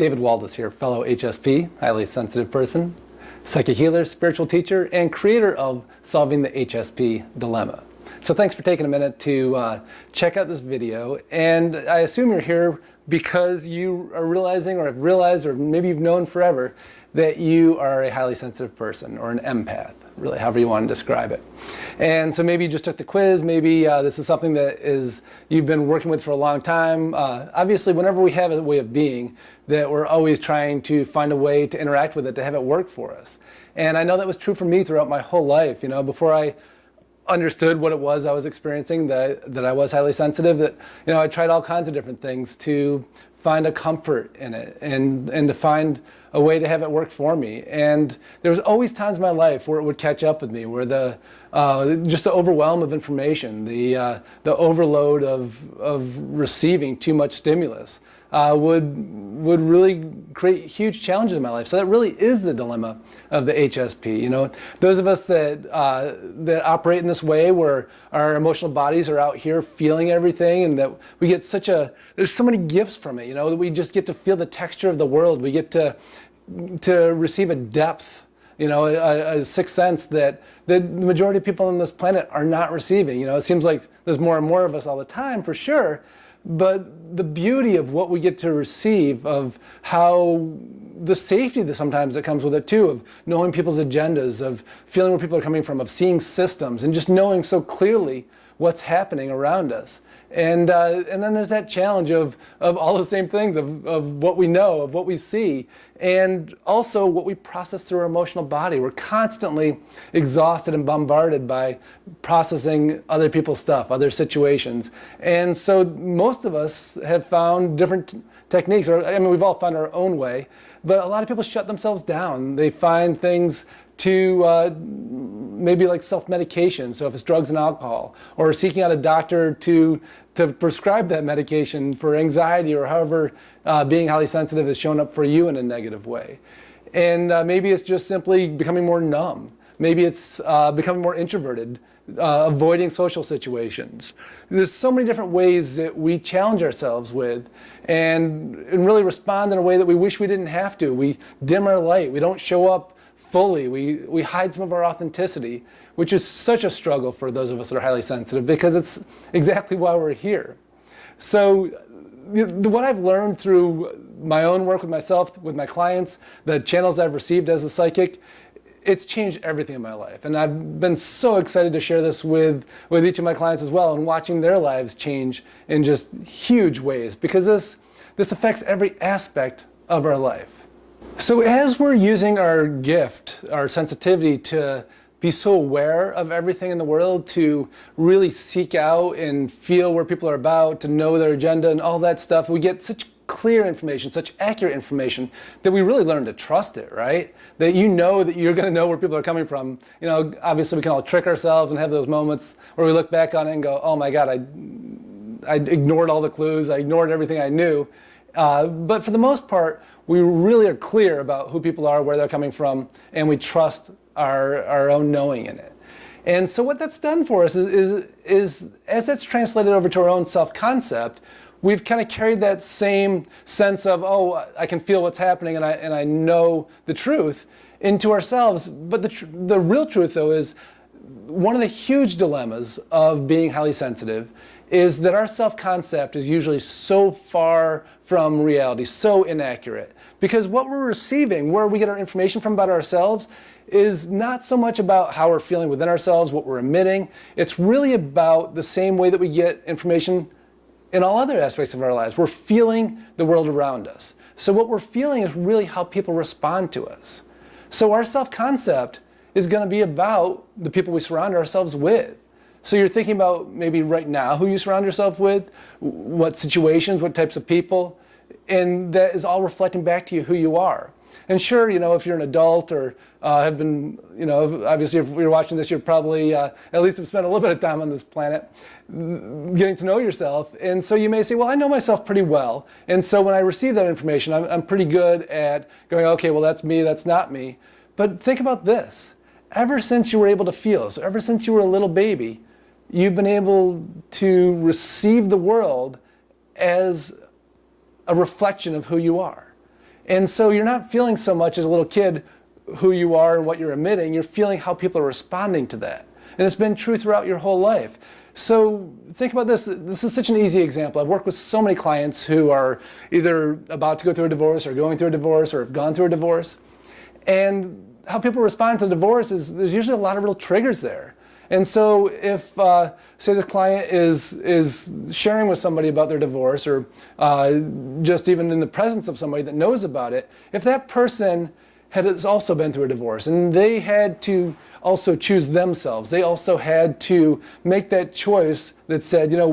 David Waldas here, fellow HSP, highly sensitive person, psychic healer, spiritual teacher, and creator of Solving the HSP Dilemma. So thanks for taking a minute to check out this video, and I assume you're here because you are realizing, or have realized, or maybe you've known forever, that you are a highly sensitive person, or an empath, really, however you want to describe it. And so maybe you just took the quiz, maybe this is something that you've been working with for a long time. Obviously, whenever we have a way of being, that we're always trying to find a way to interact with it, to have it work for us. And I know that was true for me throughout my whole life. Before I understood what it was I was experiencing, that I was highly sensitive, that I tried all kinds of different things to find a comfort in it and to find a way to have it work for me. And there was always times in my life where it would catch up with me, where just the overwhelm of information, the overload of receiving too much stimulus would really create huge challenges in my life. So that really is the dilemma of the HSP. Those of us that operate in this way, where our emotional bodies are out here feeling everything, and that we get there's so many gifts from it. That we just get to feel the texture of the world. We get to receive a depth, a sixth sense that the majority of people on this planet are not receiving. It seems like there's more and more of us all the time, for sure. But the beauty of what we get to receive, of how the safety that sometimes that comes with it too, of knowing people's agendas, of feeling where people are coming from, of seeing systems, and just knowing so clearly what's happening around us. And then there's that challenge of all the same things, of what we know, of what we see, and also what we process through our emotional body. We're constantly exhausted and bombarded by processing other people's stuff, other situations. And so most of us have found different techniques, we've all found our own way, but a lot of people shut themselves down. They find things to maybe like self-medication, so if it's drugs and alcohol, or seeking out a doctor to prescribe that medication for anxiety, or however being highly sensitive has shown up for you in a negative way. And maybe it's just simply becoming more numb. Maybe it's becoming more introverted, avoiding social situations. There's so many different ways that we challenge ourselves with and really respond in a way that we wish we didn't have to. We dim our light. We don't show up fully. We hide some of our authenticity, which is such a struggle for those of us that are highly sensitive, because it's exactly why we're here. So what I've learned through my own work with myself, with my clients, the channels I've received as a psychic, it's changed everything in my life. And I've been so excited to share this with each of my clients as well, and watching their lives change in just huge ways, because this affects every aspect of our life. So as we're using our gift, our sensitivity, to be so aware of everything in the world, to really seek out and feel where people are about, to know their agenda and all that stuff, we get such clear information, such accurate information, that we really learn to trust it, right? That that you're going to know where people are coming from. Obviously we can all trick ourselves and have those moments where we look back on it and go, oh my God, I ignored all the clues, I ignored everything I knew. But for the most part, we really are clear about who people are, where they're coming from, and we trust our own knowing in it. And so what that's done for us is as that's translated over to our own self-concept, we've kind of carried that same sense of, oh, I can feel what's happening and I know the truth into ourselves. But the real truth, though, is one of the huge dilemmas of being highly sensitive is that our self-concept is usually so far from reality, so inaccurate. Because what we're receiving, where we get our information from about ourselves, is not so much about how we're feeling within ourselves, what we're emitting. It's really about the same way that we get information in all other aspects of our lives. We're feeling the world around us. So what we're feeling is really how people respond to us. So our self-concept is going to be about the people we surround ourselves with. So you're thinking about maybe right now who you surround yourself with, what situations, what types of people, and that is all reflecting back to you who you are. And sure, if you're an adult or have been, obviously if you're watching this, you're probably at least have spent a little bit of time on this planet getting to know yourself. And so you may say, well, I know myself pretty well. And so when I receive that information, I'm pretty good at going, okay, well, that's me, that's not me. But think about this. Ever since you were able to feel, so ever since you were a little baby, you've been able to receive the world as a reflection of who you are. And so you're not feeling so much as a little kid who you are and what you're emitting, you're feeling how people are responding to that. And it's been true throughout your whole life. So think about this. This is such an easy example. I've worked with so many clients who are either about to go through a divorce or going through a divorce or have gone through a divorce. And how people respond to the divorce is there's usually a lot of real triggers there. And so if, say this client is sharing with somebody about their divorce or just even in the presence of somebody that knows about it, if that person has also been through a divorce and they had to also choose themselves, they also had to make that choice that said, you know,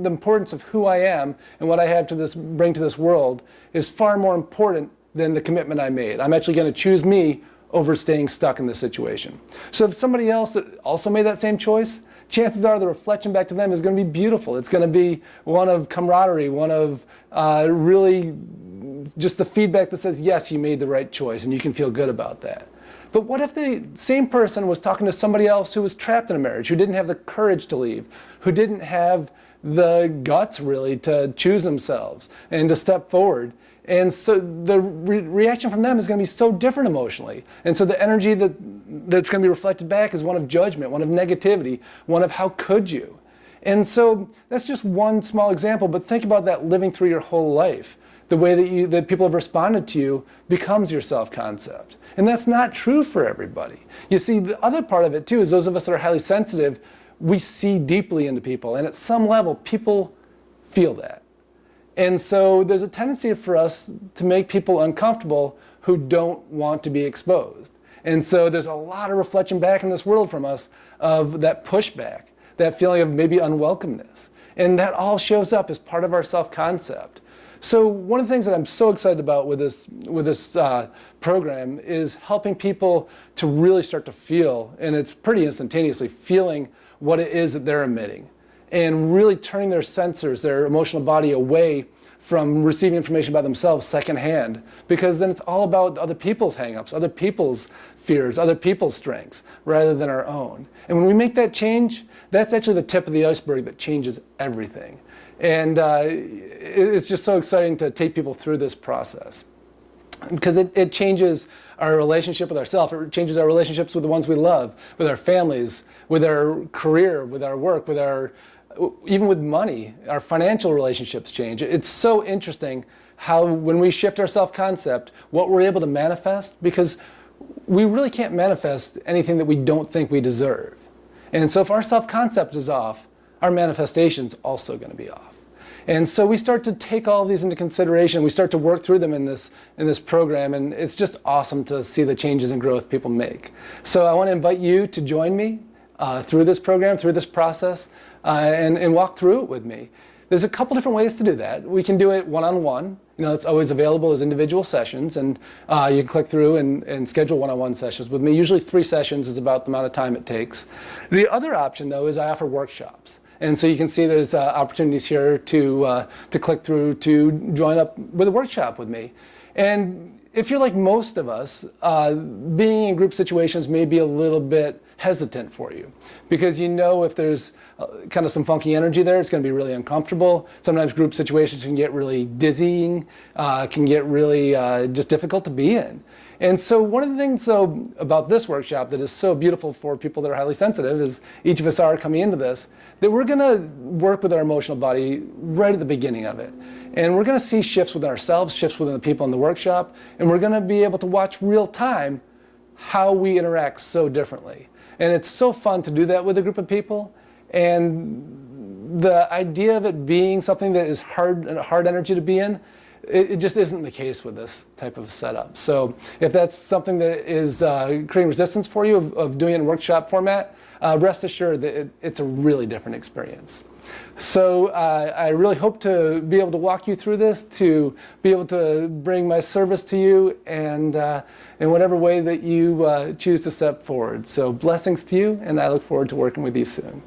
the importance of who I am and what I have to bring to this world is far more important than the commitment I made. I'm actually going to choose me over staying stuck in this situation. So if somebody else also made that same choice, chances are the reflection back to them is going to be beautiful. It's going to be one of camaraderie, one of really just the feedback that says, yes, you made the right choice, and you can feel good about that. But what if the same person was talking to somebody else who was trapped in a marriage, who didn't have the courage to leave, who didn't have the guts really to choose themselves and to step forward? And so the reaction from them is going to be so different emotionally. And so the energy that's going to be reflected back is one of judgment, one of negativity, one of how could you? And so that's just one small example, but think about that living through your whole life. The way that people have responded to you becomes your self-concept. And that's not true for everybody. You see, the other part of it too is those of us that are highly sensitive, we see deeply into people. And at some level, people feel that. And so there's a tendency for us to make people uncomfortable who don't want to be exposed. And so there's a lot of reflection back in this world from us of that pushback, that feeling of maybe unwelcomeness. And that all shows up as part of our self-concept. So one of the things that I'm so excited about with this program is helping people to really start to feel, and it's pretty instantaneously, feeling what it is that they're emitting. And really turning their sensors, their emotional body away from receiving information about themselves secondhand, because then it's all about other people's hangups, other people's fears, other people's strengths, rather than our own. And when we make that change, that's actually the tip of the iceberg that changes everything. And it's just so exciting to take people through this process, because it changes our relationship with ourselves. It changes our relationships with the ones we love, with our families, with our career, with our work, even with money. Our financial relationships change. It's so interesting how when we shift our self-concept, what we're able to manifest, because we really can't manifest anything that we don't think we deserve. And so if our self-concept is off, our manifestation's also going to be off. And so we start to take all of these into consideration. We start to work through them in this program, and it's just awesome to see the changes and growth people make. So I want to invite you to join me through this program, through this process, and walk through it with me. There's a couple different ways to do that. We can do it one-on-one. You know, it's always available as individual sessions, and you can click through and schedule one-on-one sessions with me. Usually 3 sessions is about the amount of time it takes. The other option, though, is I offer workshops. And so you can see there's opportunities here to click through to join up with a workshop with me. And if you're like most of us, being in group situations may be a little bit hesitant for you, because you know if there's kind of some funky energy there, it's going to be really uncomfortable. Sometimes group situations can get really dizzying, can get really just difficult to be in. And so one of the things about this workshop that is so beautiful for people that are highly sensitive is each of us are coming into this, that we're going to work with our emotional body right at the beginning of it. And we're going to see shifts within ourselves, shifts within the people in the workshop, and we're going to be able to watch real time how we interact so differently. And it's so fun to do that with a group of people. And the idea of it being something that is hard energy to be in, it just isn't the case with this type of setup. So if that's something that is creating resistance for you of doing it in workshop format, rest assured that it's a really different experience. So I really hope to be able to walk you through this, to be able to bring my service to you, and in whatever way that you choose to step forward. So blessings to you, and I look forward to working with you soon.